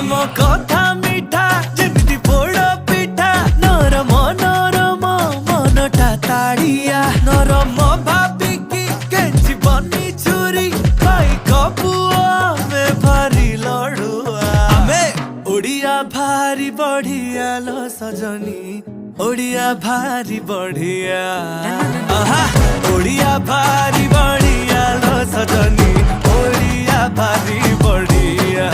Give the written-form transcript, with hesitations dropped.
आम कथा मिठा जेमिति पोड़ पिठा नरम नरम मनटा ताड़िया नरम भाबिकी केंची बनी छुरी भाई कपुआ में भारी लड़ुआ आमे ओडिया भारी बढ़िया लो सजनी ओडिया भारी बढ़िया आहा ओडिया भारी बढ़िया लो सजनी ओडिया भारी बढ़िया।